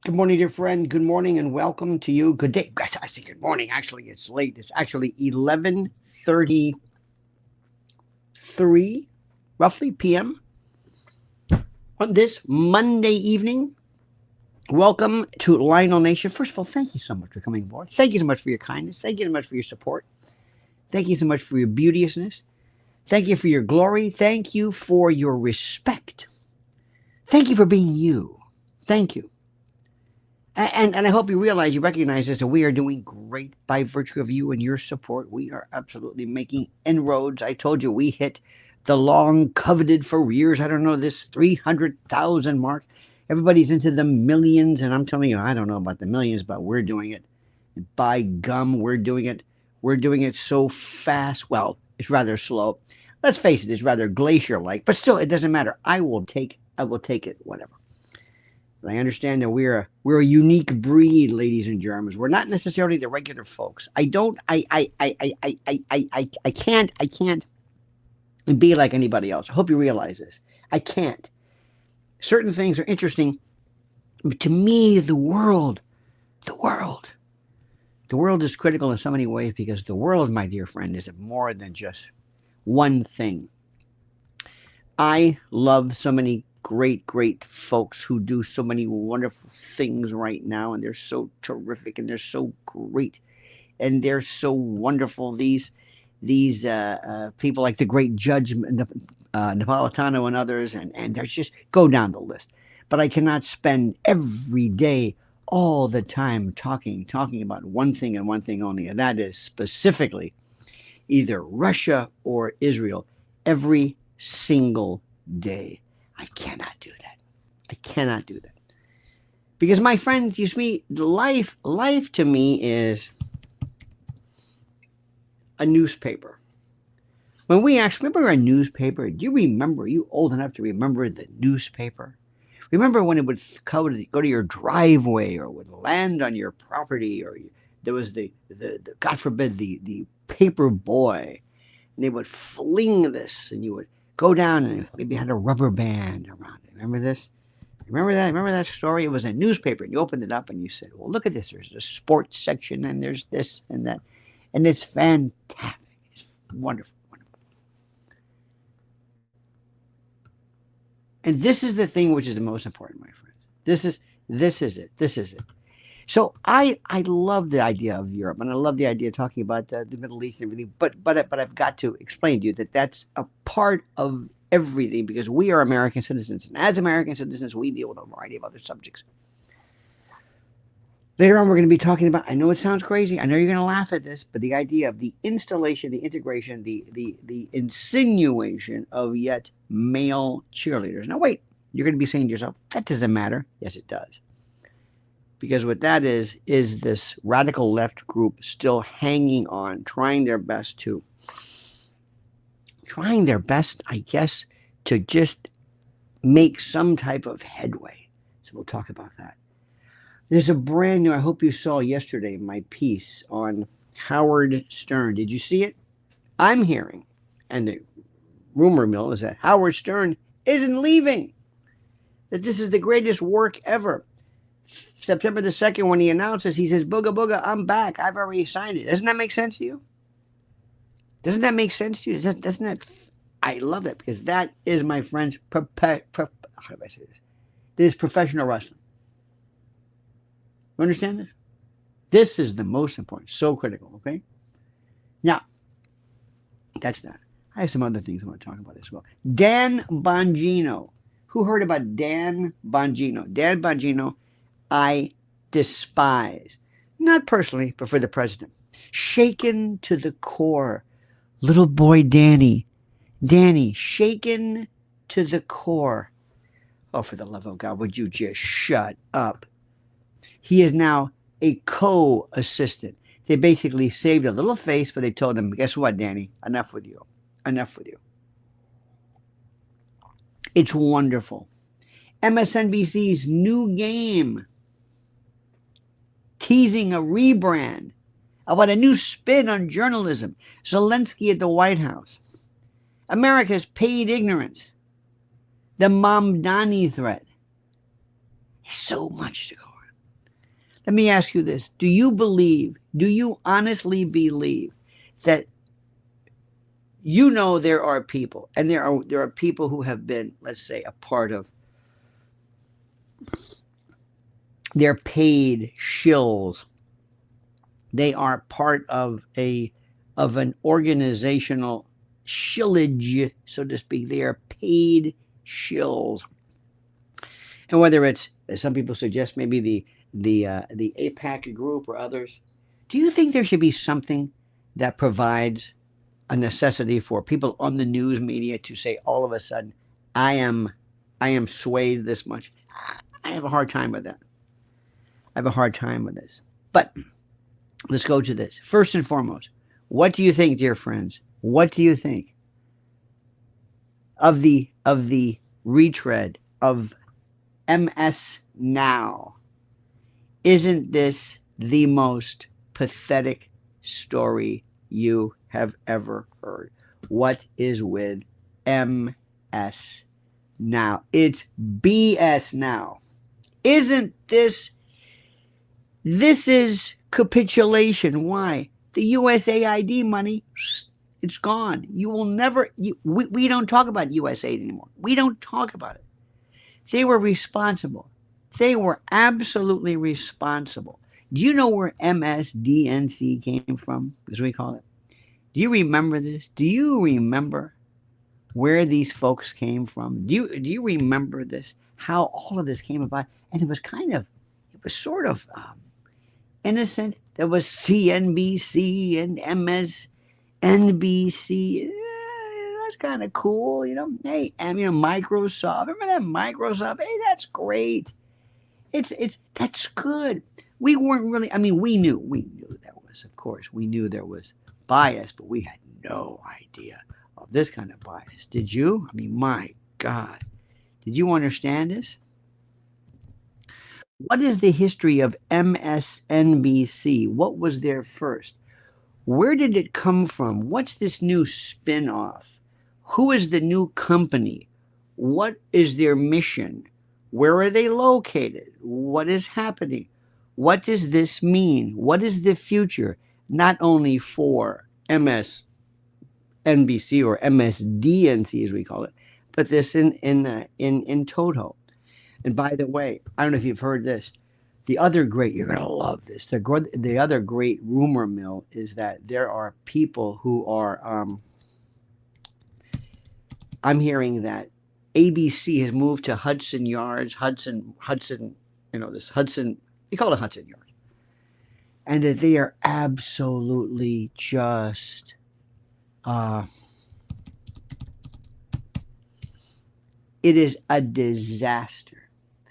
Good morning, dear friend. Good morning and welcome to you. Good day. I say good morning. Actually, it's late. It's actually 11:33, roughly p.m. on this Monday evening. Welcome to Lionel Nation. First of all, thank you so much for coming aboard. Thank you so much for your kindness. Thank you so much for your support. Thank you so much for your beauteousness. Thank you for your glory. Thank you for your respect. Thank you for being you. Thank you. And I hope you recognize this, that we are doing great by virtue of you and your support. We are absolutely making inroads. I told you we hit the long coveted for years. I don't know, this 300,000 mark. Everybody's into the millions, and I'm telling you, I don't know about the millions, but we're doing it. By gum, we're doing it. We're doing it so fast. Well, it's rather slow. Let's face it, it's rather glacier-like, but still, it doesn't matter. I will take it, whatever. I understand that we're a unique breed, ladies and germs. We're not necessarily the regular folks. I don't I can't be like anybody else. I hope you realize this. I can't. Certain things are interesting. But to me, the world, the world is critical in so many ways because the world, my dear friend, is more than just one thing. I love so many great folks who do so many wonderful things right now, and they're so terrific, and they're so great, and they're so wonderful. These people like the great Judge Napolitano and others, and there's just go down the list. But I cannot spend every day, all the time, talking about one thing and one thing only, and that is specifically either Russia or Israel every single day. I cannot do that. I cannot do that. Because my friends, you see, life to me is a newspaper. When we actually remember a newspaper, do you remember? Are you old enough to remember the newspaper? Remember when it would go to your driveway or would land on your property, or there was the God forbid the paper boy, and they would fling this, and you would go down and maybe had a rubber band around it. Remember this? Remember that? Remember that story? It was a newspaper, and you opened it up and you said, "Well, look at this. There's a sports section, and there's this and that, and it's fantastic. It's wonderful, wonderful." And this is the thing which is the most important, my friends. This is it. This is it. So I love the idea of Europe, and I love the idea of talking about the Middle East and everything. But I've got to explain to you that that's a part of everything because we are American citizens, and as American citizens, we deal with a variety of other subjects. Later on, we're going to be talking about. I know it sounds crazy. I know you're going to laugh at this, but the idea of the installation, the integration, the insinuation of yet male cheerleaders. Now, wait. You're going to be saying to yourself, "That doesn't matter." Yes, it does. Because what that is this radical left group still hanging on, trying their best, I guess, to just make some type of headway. So we'll talk about that. There's a brand new, I hope you saw yesterday my piece on Howard Stern. Did you see it? I'm hearing, and the rumor mill is that Howard Stern isn't leaving, that this is the greatest work ever. September the 2nd, when he announces, he says, "Booga Booga, I'm back. I've already signed it." Doesn't that make sense to you? Doesn't that make sense to you? Doesn't that? I love that because that is, my friends, how do I say this? This is professional wrestling. You understand this? This is the most important, so critical, okay? Now, that's that. I have some other things I want to talk about as well. Dan Bongino. Who heard about Dan Bongino? Dan Bongino, I despise. Not personally, but for the president. Shaken to the core. Little boy Danny. Danny, shaken to the core. Oh, for the love of God, would you just shut up? He is now a co-assistant. They basically saved a little face, but they told him, "Guess what, Danny? Enough with you. Enough with you." It's wonderful. MSNBC's new game, teasing a rebrand about a new spin on journalism. Zelensky at the White House. America's paid ignorance. The Mamdani threat. There's so much to go on. Let me ask you this. Do you honestly believe that there are people, and there are people who have been, let's say, a part of, they're paid shills. They are part of an organizational shillage, so to speak. They are paid shills. And whether it's, as some people suggest, maybe the APAC group or others, do you think there should be something that provides a necessity for people on the news media to say all of a sudden, I am swayed this much? I have a hard time with that. I have a hard time with this. But let's go to this. First and foremost, what do you think, dear friends? What do you think of the retread of MS Now? Isn't this the most pathetic story you have ever heard? What is with MS Now? It's BS now. Isn't this is capitulation? Why? The USAID money, it's gone. You will never, we don't talk about USAID anymore. We don't talk about it. They were responsible. They were absolutely responsible. Do you know where MSDNC came from, as we call it? Do you remember this? Do you remember where these folks came from? Do you remember this? How all of this came about? And it was sort of innocent. There was CNBC and MSNBC. That's kind of cool, Hey, and Microsoft. Remember that Microsoft? Hey, that's great. That's good. We weren't really. We knew there was, of course, we knew there was bias, but we had no idea of this kind of bias. Did you? My God, did you understand this? What is the history of MSNBC? What was there first? Where did it come from? What's this new spin-off? Who is the new company? What is their mission? Where are they located? What is happening? What does this mean? What is the future? Not only for MSNBC or MSDNC, as we call it, but this in total. And by the way, I don't know if you've heard this. The other great, you're going to love this. The other great rumor mill is that there are people who are, I'm hearing that ABC has moved to Hudson Yards, Hudson, this Hudson, you call it Hudson Yards. And that they are absolutely just, it is a disaster.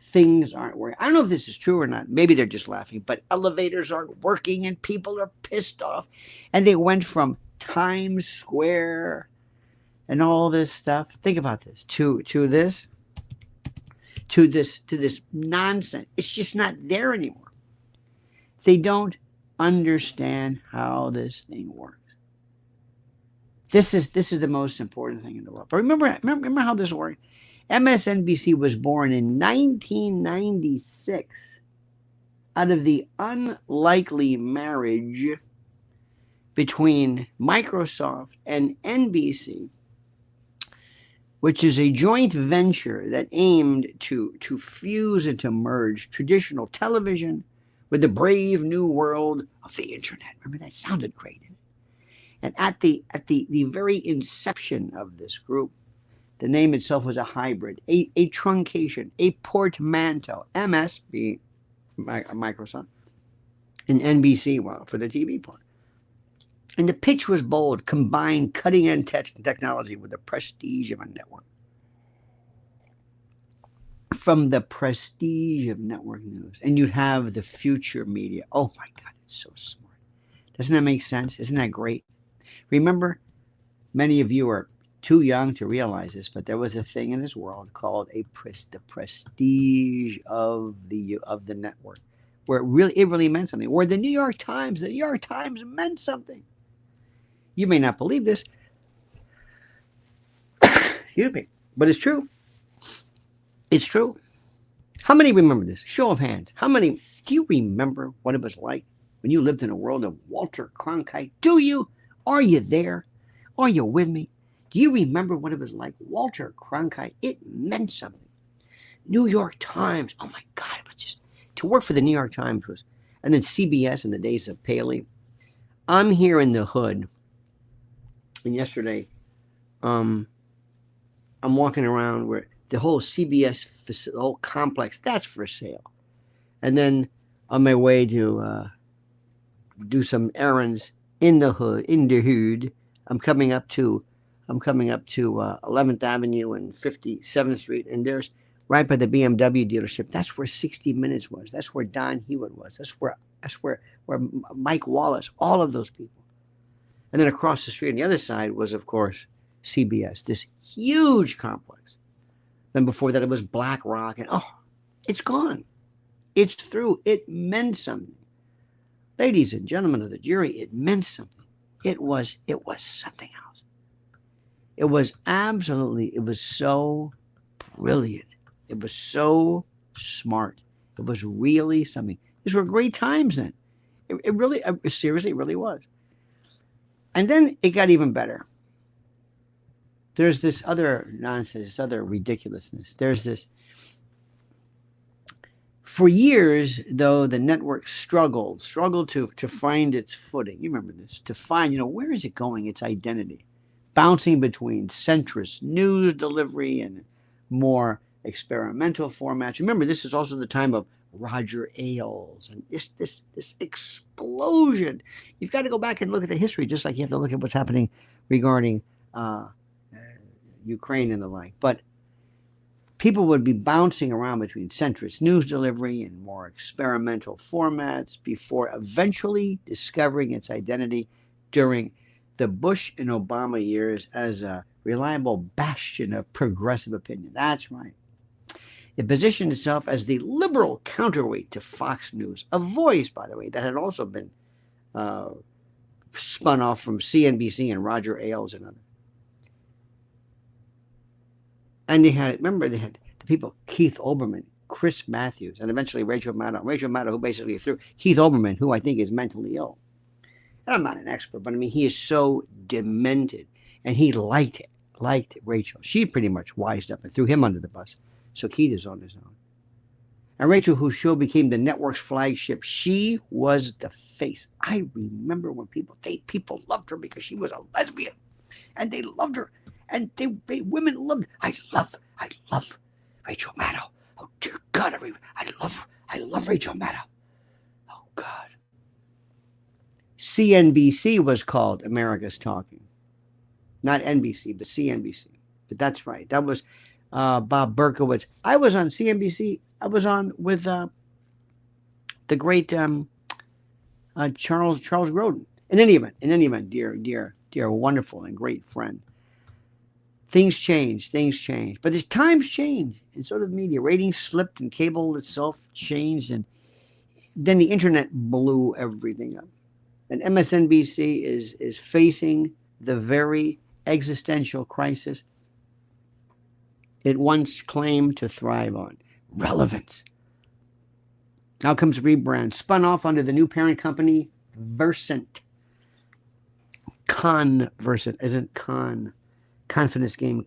Things aren't working. I don't know if this is true or not. Maybe they're just laughing, but elevators aren't working and people are pissed off. And they went from Times Square and all this stuff. Think about this. To this nonsense. It's just not there anymore. They don't understand how this thing works. This is the most important thing in the world. But remember how this worked? MSNBC was born in 1996 out of the unlikely marriage between Microsoft and NBC, which is a joint venture that aimed to fuse and to merge traditional television with the brave new world of the internet. Remember, that sounded great. And at the very inception of this group, the name itself was a hybrid, a truncation, a portmanteau. MS being Microsoft, and NBC, for the TV part. And the pitch was bold: combine cutting-edge technology with the prestige of a network. From the prestige of network news, and you'd have the future media. Oh my God, it's so smart. Doesn't that make sense? Isn't that great? Remember, many of you are too young to realize this, but there was a thing in this world called the prestige of the network, where it really meant something. Where the New York Times meant something. You may not believe this, excuse me, but it's true. It's true. How many remember this? Show of hands. How many? Do you remember what it was like when you lived in a world of Walter Cronkite? Do you? Are you there? Are you with me? Do you remember what it was like? Walter Cronkite, it meant something. New York Times. Oh my God, it was just to work for the New York Times was, and then CBS in the days of Paley. I'm here in the hood, and yesterday, I'm walking around where the whole CBS, the whole complex, that's for sale. And then on my way to do some errands in the hood, I'm coming up to 11th Avenue and 57th Street, and there's right by the BMW dealership. That's where 60 Minutes was. That's where Don Hewitt was. That's where Mike Wallace, all of those people. And then across the street on the other side was, of course, CBS, this huge complex. Then before that, it was Black Rock, and it's gone. It's through. It meant something. Ladies and gentlemen of the jury, it meant something. It was something else. It was so brilliant. It was so smart. It was really something. These were great times then. It really, seriously, it really was. And then it got even better. There's this other nonsense, this other ridiculousness. There's this. For years, though, the network struggled to find its footing. You remember this, to find, where is it going, its identity, bouncing between centrist news delivery and more experimental formats. Remember, this is also the time of Roger Ailes and this explosion. You've got to go back and look at the history, just like you have to look at what's happening regarding Ukraine and the like. But people would be bouncing around between centrist news delivery and more experimental formats before eventually discovering its identity during the Bush and Obama years as a reliable bastion of progressive opinion. That's right. It positioned itself as the liberal counterweight to Fox News, a voice, by the way, that had also been spun off from CNBC and Roger Ailes and others. And they had the people, Keith Olbermann, Chris Matthews, and eventually Rachel Maddow. Rachel Maddow, who basically threw Keith Olbermann, who I think is mentally ill. And I'm not an expert, but I mean, he is so demented. And he liked Rachel. She pretty much wised up and threw him under the bus. So Keith is on his own. And Rachel, whose show became the network's flagship, she was the face. I remember when people loved her because she was a lesbian. And they loved her. And women loved. I love Rachel Maddow. Oh dear God, I love Rachel Maddow. Oh God. CNBC was called America's Talking, not NBC, but CNBC. But that's right. That was Bob Berkowitz. I was on CNBC. I was on with the great Charles Grodin. In any event, dear, wonderful and great friend. Things change, but as times change, and so did the media. Ratings slipped, and cable itself changed, and then the internet blew everything up. And MSNBC is facing the very existential crisis it once claimed to thrive on: relevance. Now comes Rebrand, spun off under the new parent company, Versant. Versant isn't con. Confidence game,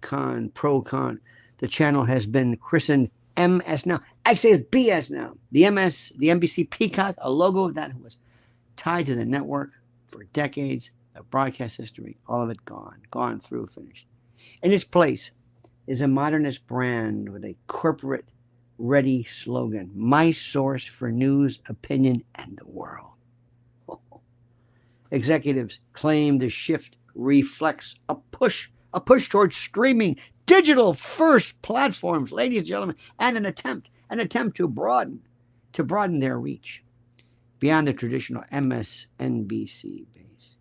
pro con. The channel has been christened MS now. Actually, it's BS now. The NBC Peacock, a logo that was tied to the network for decades of broadcast history. All of it gone through, finished. In its place is a modernist brand with a corporate-ready slogan: my source for news, opinion, and the world. Executives claim the shift reflects a push towards streaming, digital-first platforms, ladies and gentlemen, and an attempt to broaden their reach beyond the traditional MSNBC base.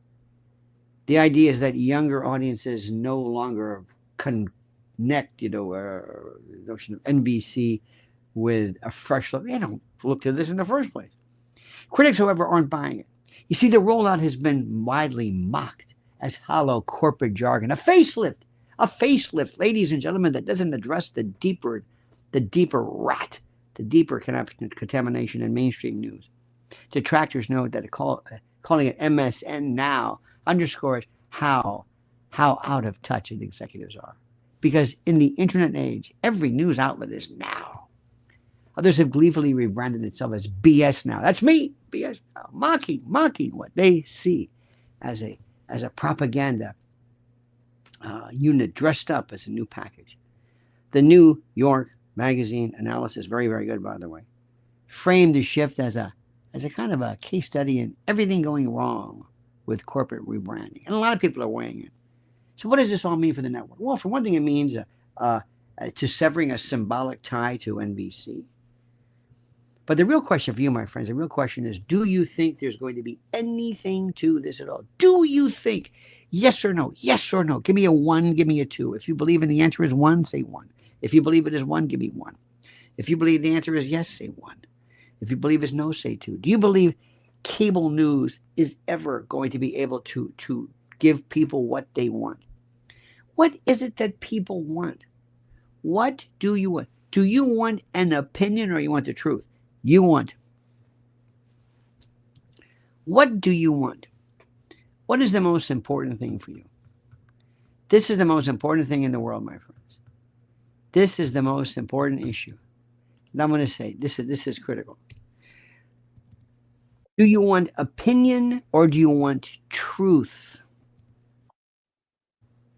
The idea is that younger audiences no longer connect, the notion of NBC with a fresh look. They don't look to this in the first place. Critics, however, aren't buying it. You see, the rollout has been widely mocked as hollow corporate jargon, a facelift, ladies and gentlemen, that doesn't address the deeper rat the deeper contamination in mainstream news. Detractors note that calling it MSN now underscores how out of touch the executives are. Because in the internet age, every news outlet is now. Others have gleefully rebranded itself as BS now. That's me, BS now, mocking what they see as a propaganda unit dressed up as a new package. The New York Magazine analysis, very, very good, by the way, framed the shift as a kind of a case study in everything going wrong with corporate rebranding. And a lot of people are weighing it. So what does this all mean for the network? Well, for one thing, it means to severing a symbolic tie to NBC. But the real question for you, my friends, the real question is, do you think there's going to be anything to this at all? Do you think? Yes or no? Yes or no? Give me a 1, give me a 2. If you believe in the answer is 1, say 1. If you believe it is 1, give me 1. If you believe the answer is yes, say 1. If you believe it's no, say 2. Do you believe cable news is ever going to be able to give people what they want? What is it that people want? What do you want? Do you want an opinion or you want the truth? You want. What do you want? What is the most important thing for you? This is the most important thing in the world, my friends. This is the most important issue. And I'm going to say this is critical. Do you want opinion or do you want truth?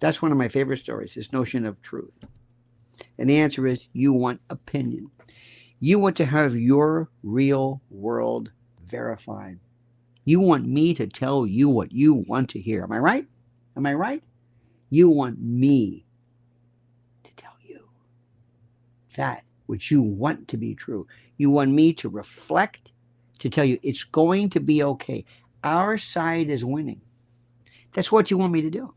That's one of my favorite stories, this notion of truth. And the answer is you want opinion. You want to have your real world verified. You want me to tell you what you want to hear. Am I right? Am I right? You want me to tell you that which you want to be true. You want me to reflect, to tell you it's going to be okay. Our side is winning. That's what you want me to do.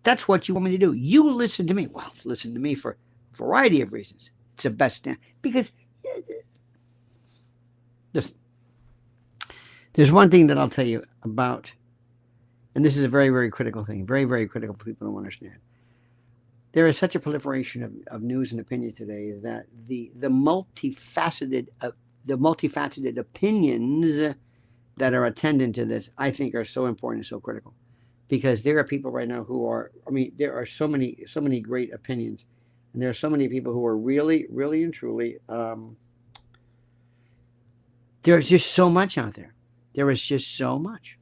That's what you want me to do. You listen to me. Well, listen to me for a variety of reasons. It's the best because listen, there's one thing that I'll tell you about, and this is a very, very critical thing, very, very critical for people to understand. There is such a proliferation of news and opinions today that the multifaceted opinions that are attendant to this, I think, are so important and so critical. Because there are people right now who are, there are so many great opinions. And there are so many people who are really, really and truly, there's just so much out there. There is just so much.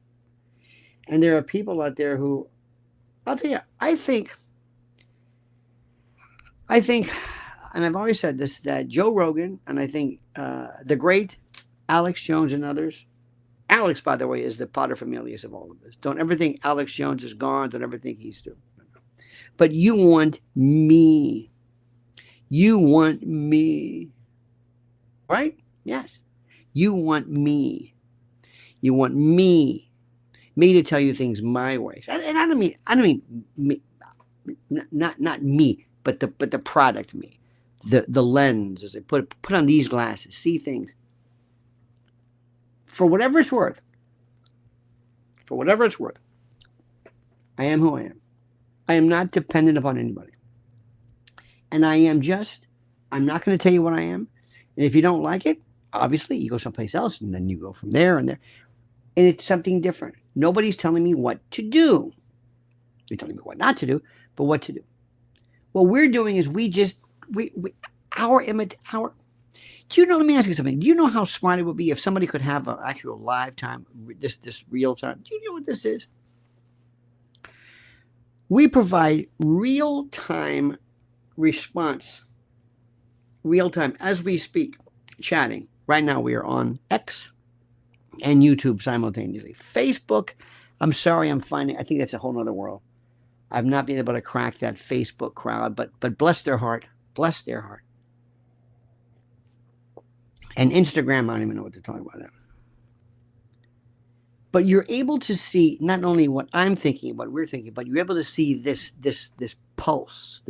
And there are people out there who, I'll tell you, I think, and I've always said this, that Joe Rogan, and I think the great Alex Jones and others, Alex, by the way, is the paterfamilias of all of this. Don't ever think Alex Jones is gone. Don't ever think he's through. But you want me. You want me. Right? Yes. You want me. You want me to tell you things my way. And I don't mean me, not me, but the product me. The lens, as I put on these glasses, see things. For whatever it's worth, I am who I am. I am not dependent upon anybody. And I'm not going to tell you what I am. And if you don't like it, obviously you go someplace else and then you go from there and there. And it's something different. Nobody's telling me what to do. They're telling me what not to do, but what to do. What we're doing is do you know, let me ask you something. Do you know how smart it would be if somebody could have an actual live time, this real time? Do you know what this is? We provide real-time response, real-time, as we speak, chatting. Right now we are on X and YouTube simultaneously. Facebook, I'm sorry, I think that's a whole other world. I've not been able to crack that Facebook crowd, but bless their heart. Bless their heart. And Instagram, I don't even know what to talk about that. But you're able to see not only what I'm thinking, what we're thinking, but you're able to see this pulse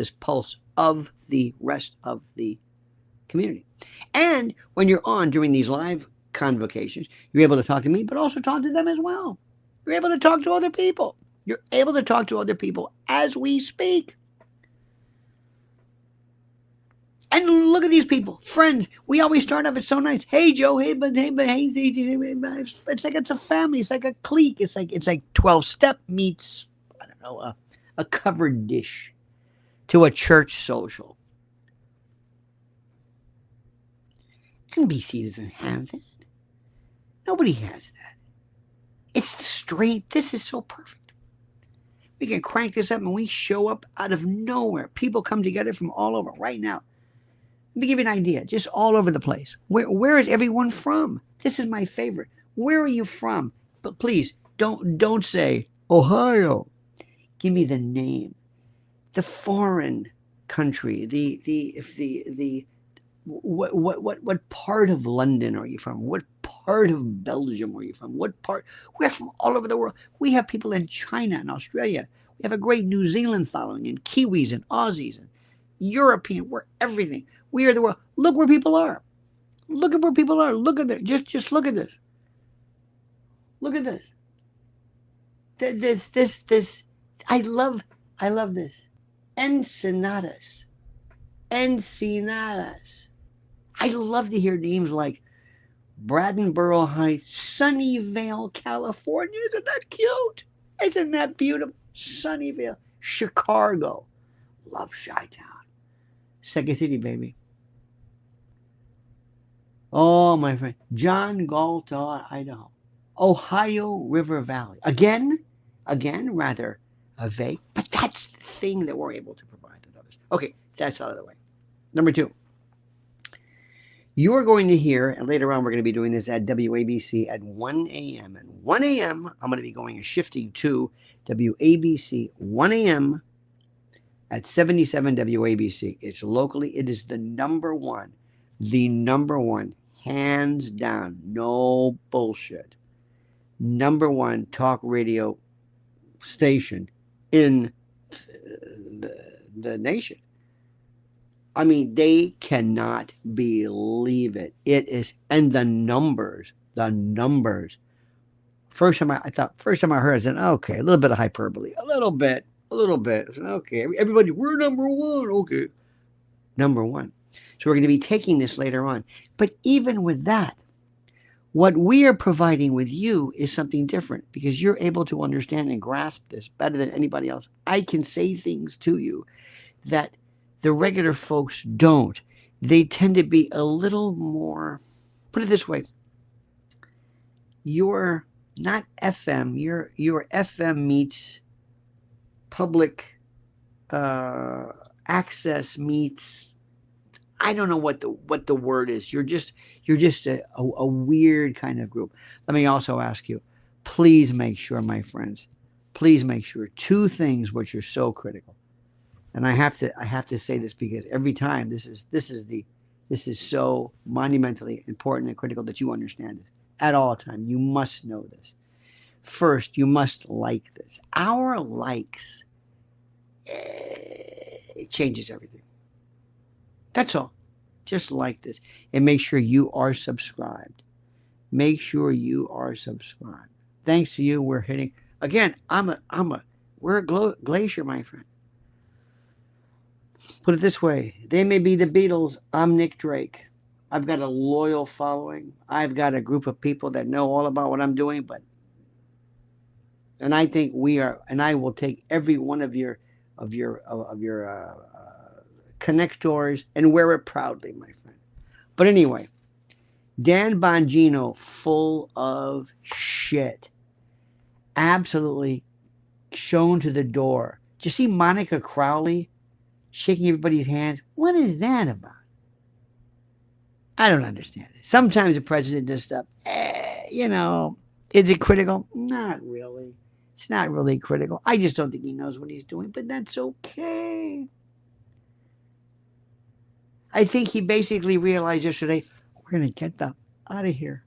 of the rest of the community. And when you're on during these live convocations, you're able to talk to me, but also talk to them as well. You're able to talk to other people. You're able to talk to other people as we speak. And look at these people, friends. We always start off, it's so nice. Hey, Joe. Hey, but it's like it's a family. It's like a clique. It's like 12-step meets, I don't know, a covered dish to a church social. NBC doesn't have that. Nobody has that. It's straight. This is so perfect. We can crank this up and we show up out of nowhere. People come together from all over right now. Let me give you an idea. Just all over the place. Where is everyone from? This is my favorite. Where are you from? But please don't say Ohio. Give me the name, the foreign country, the what part of London are you from? What part of Belgium are you from? What part? We're from all over the world. We have people in China and Australia. We have a great New Zealand following, and Kiwis and Aussies and European. We're everything. We are the world. Look where people are. Look at where people are. Look at it. Just look at this. Look at this. This. I love this. Ensenadas. I love to hear names like Bradenboro Heights, Sunnyvale, California. Isn't that cute? Isn't that beautiful? Sunnyvale, Chicago. Love Chi-Town. Second City, baby. Oh, my friend. John Galt, Idaho. Ohio River Valley. Again, rather vague, but that's the thing that we're able to provide to others. Okay, that's out of the way. Number 2. You are going to hear, and later on we're going to be doing this at WABC at 1 a.m. At 1 a.m., I'm going to be going and shifting to WABC 1 a.m. at 77 WABC. It's locally. It is the number one, hands down, no bullshit, number one talk radio station in the nation. I mean, they cannot believe it. It is, and the numbers. First time I heard it, I said, okay, a little bit of hyperbole, a little bit. I said, okay, everybody, we're number one. Okay, number one. So we're going to be taking this later on. But even with that, what we are providing with you is something different because you're able to understand and grasp this better than anybody else. I can say things to you that the regular folks don't. They tend to be a little more, put it this way, you're not FM, you're FM meets public access meets, I don't know what the word is. You're just a weird kind of group. Let me also ask you, please make sure, my friends, please make sure 2 things which are so critical. And I have to say this because every time this is so monumentally important and critical that you understand this at all times. You must know this. First, you must like this. Our likes, it changes everything. That's all. Just like this. And make sure you are subscribed. Make sure you are subscribed. Thanks to you, we're hitting. Again, we're a glacier, my friend. Put it this way. They may be the Beatles. I'm Nick Drake. I've got a loyal following. I've got a group of people that know all about what I'm doing, and I think we are, and I will take every one of your connectors and wear it proudly, my friend. But anyway, Dan Bongino, full of shit. Absolutely shown to the door. Did you see Monica Crowley shaking everybody's hands? What is that about? I don't understand it. Sometimes the president does stuff. Is it critical? Not really. It's not really critical. I just don't think he knows what he's doing, but that's okay. I think he basically realized yesterday, we're going to get them out of here.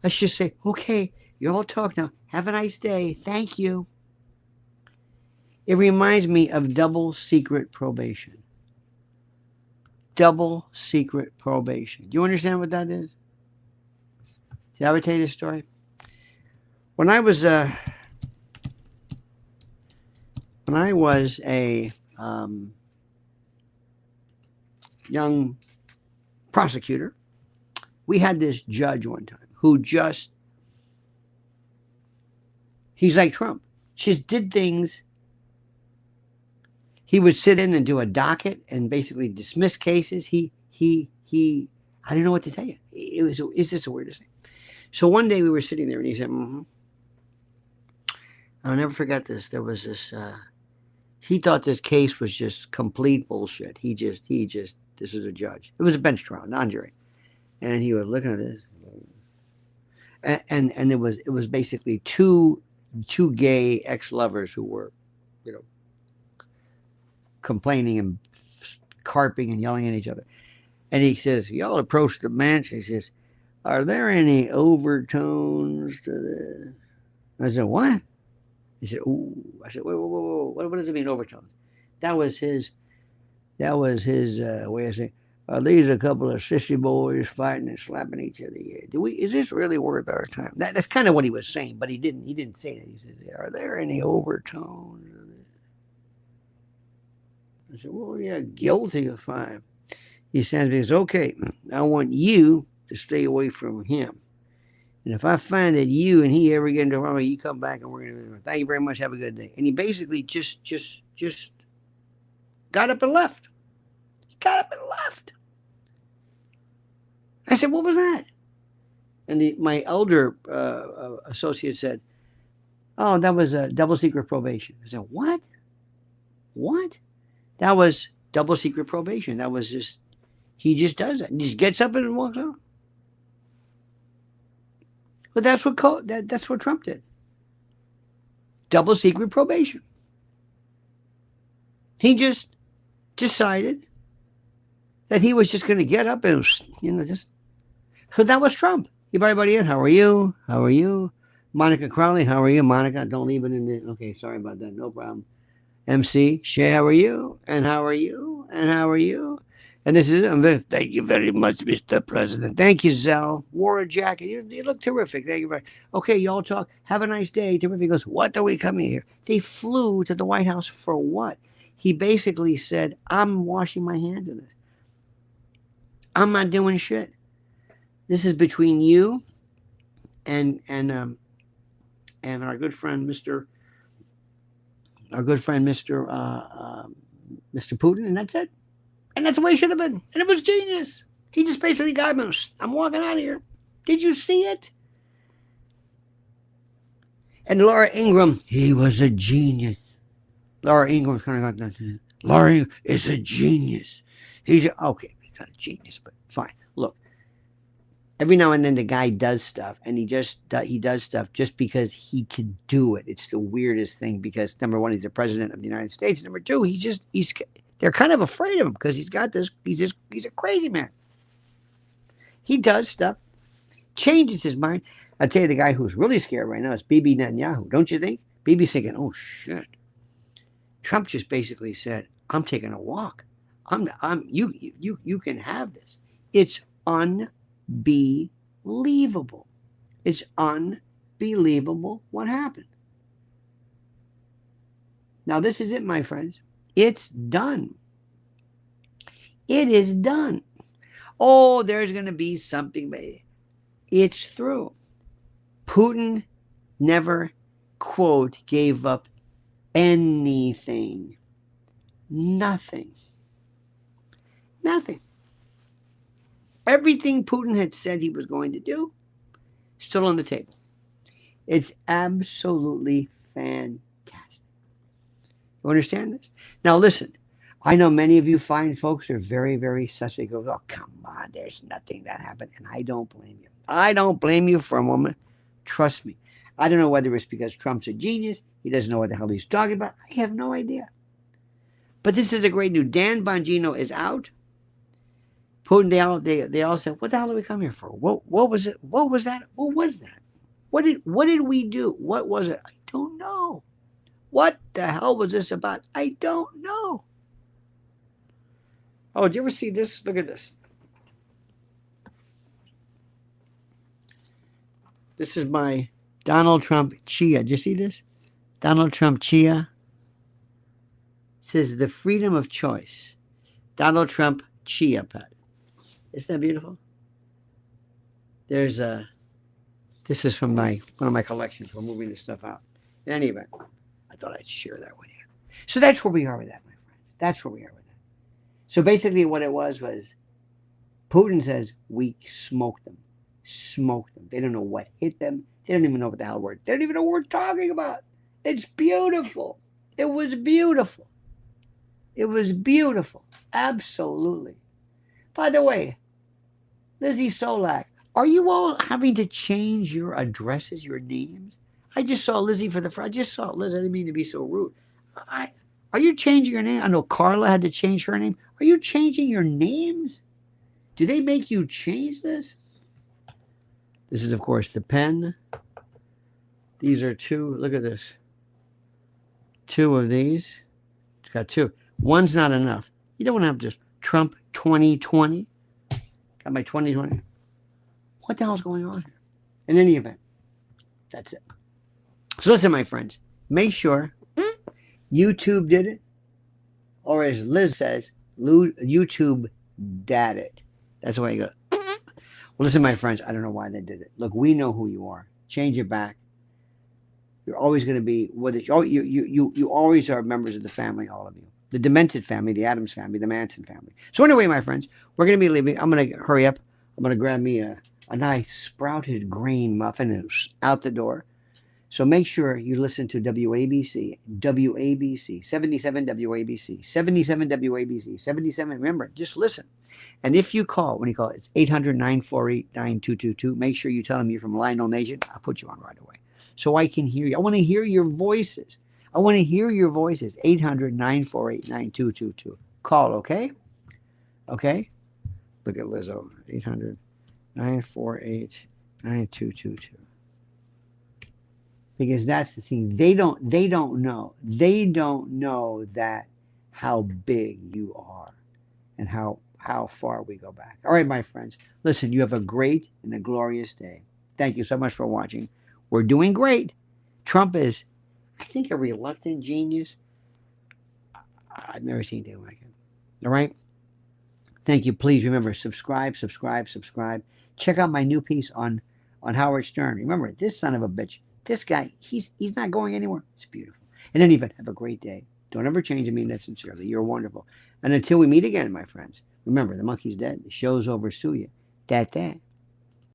Let's just say, okay, you all talk now. Have a nice day. Thank you. It reminds me of double secret probation. Double secret probation. Do you understand what that is? Did I ever tell you this story? When I was a young prosecutor. We had this judge one time who just, he's like Trump, just did things. He would sit in and do a docket and basically dismiss cases. I don't know what to tell you. It's just the weirdest thing. So one day we were sitting there and he said, I'll never forget this. There was this, he thought this case was just complete bullshit. He just, this is a judge. It was a bench trial, non-jury. And he was looking at this. And it was basically two gay ex-lovers who were, complaining and carping and yelling at each other. And he says, y'all approach the bench. He says, are there any overtones to this? I said, what? He said, ooh. I said, whoa. What does it mean, overtones? That was his way of saying, are these a couple of sissy boys fighting and slapping each other? Yeah. Is this really worth our time? That's kind of what he was saying, but he didn't say that. He said, are there any overtones? I said, well, yeah, guilty of 5. He says, okay, I want you to stay away from him. And if I find that you and he ever get into a problem, you come back and we're going to, thank you very much, have a good day. And he basically just got up and left. I said, what was that? And my elder associate said, oh, that was a double secret probation. I said, what? That was double secret probation. That was just, he just does it. He just gets up and walks out. But that's what Trump did. Double secret probation. He just decided that he was just going to get up and, just. So that was Trump. He brought everybody in. How are you? How are you? Monica Crowley, how are you? Monica, don't leave it in the, okay, sorry about that. No problem. MC, Shay, how are you? And how are you? And how are you? And this is, thank you very much, Mr. President. Thank you, Zell. Wore a jacket. You look terrific. Thank you very much. Okay, y'all talk. Have a nice day. Terrific. He goes, what are we coming here? They flew to the White House for what? He basically said, I'm washing my hands of this. I'm not doing shit. This is between you and our good friend, Mr. Putin, and that's it. And that's the way it should have been. And it was genius. He just basically got him. I'm walking out of here. Did you see it? And Laura Ingraham, he was a genius. Laura Ingraham kind of got that. Laura is a genius. Okay, he's not a genius, but fine. Look, every now and then the guy does stuff, and he does stuff just because he can do it. It's the weirdest thing because number one, he's the president of the United States. Number two, they're kind of afraid of him because he's got this. He's a crazy man. He does stuff, changes his mind. I'll tell you, the guy who's really scared right now is Bibi Netanyahu. Don't you think? Bibi's thinking, oh shit. Trump just basically said, I'm taking a walk. You can have this. It's unbelievable. It's unbelievable what happened. Now this is it, my friends. It's done. It is done. Oh, there's going to be something. It's through. Putin never, quote, gave up anything. Nothing. Everything Putin had said he was going to do, still on the table. It's absolutely fantastic. You understand this? Now listen, I know many of you fine folks are very, very suspect. Goes, oh, come on, there's nothing that happened. And I don't blame you. I don't blame you for a moment. Trust me. I don't know whether it's because Trump's a genius. He doesn't know what the hell he's talking about. I have no idea. But this is a great news. Dan Bongino is out. Putin, they all said, what the hell did we come here for? What was it? What was that? What was that? What did we do? What was it? I don't know. What the hell was this about? I don't know. Oh, did you ever see this? Look at this. This is my Donald Trump Chia. Did you see this? Donald Trump Chia. It says the freedom of choice. Donald Trump Chia pet. Isn't that beautiful? There's this is from one of my collections. We're moving this stuff out. In any event, I thought I'd share that with you. So that's where we are with that, my friends. That's where we are with that. So basically, what it was Putin says we smoked them. Smoked them. They don't know what hit them. They don't even know what the hell they don't even know what we're talking about. It's beautiful. It was beautiful. It was beautiful. Absolutely. By the way, Lizzie Solak, are you all having to change your addresses, your names? I just saw Lizzie for the first. I just saw Liz. I didn't mean to be so rude. Are you changing your name? I know Carla had to change her name. Are you changing your names? Do they make you change this? This is, of course, the pen. These are two. Look at this. Two of these. It's got two. One's not enough. You don't want to have just Trump 2020. Got my 2020. What the hell's going on here? In any event, that's it. So listen, my friends, make sure YouTube did it, or as Liz says, YouTube dad it. That's the way you go. Well, listen, my friends, I don't know why they did it. Look, we know who you are. Change it back. You're always going to be whether you always are members of the family, all of you. The Demented family, the Adams family, the Manson family. So anyway, my friends, we're going to be leaving. I'm going to hurry up. I'm going to grab me a nice sprouted grain muffin and out the door. So make sure you listen to WABC, 77 WABC, 77 WABC, 77. Remember, just listen. And if you call, when you call, it's 800-948-9222. Make sure you tell them you're from Lionel Nation. I'll put you on right away so I can hear you. I want to hear your voices. I want to hear your voices. 800-948-9222. Call, okay? Okay? Look at Lizzo. 800-948-9222. Because that's the thing. They don't know. They don't know that how big you are and how far we go back. All right, my friends. Listen, you have a great and a glorious day. Thank you so much for watching. We're doing great. Trump is, I think, a reluctant genius. I've never seen anything like it. All right? Thank you. Please remember, subscribe. Check out my new piece on Howard Stern. Remember, this son of a bitch, this guy, he's not going anywhere. It's beautiful. In any event, have a great day. Don't ever change. I mean that sincerely. You're wonderful. And until we meet again, my friends, remember, the monkey's dead. The show's over. Sue you. That.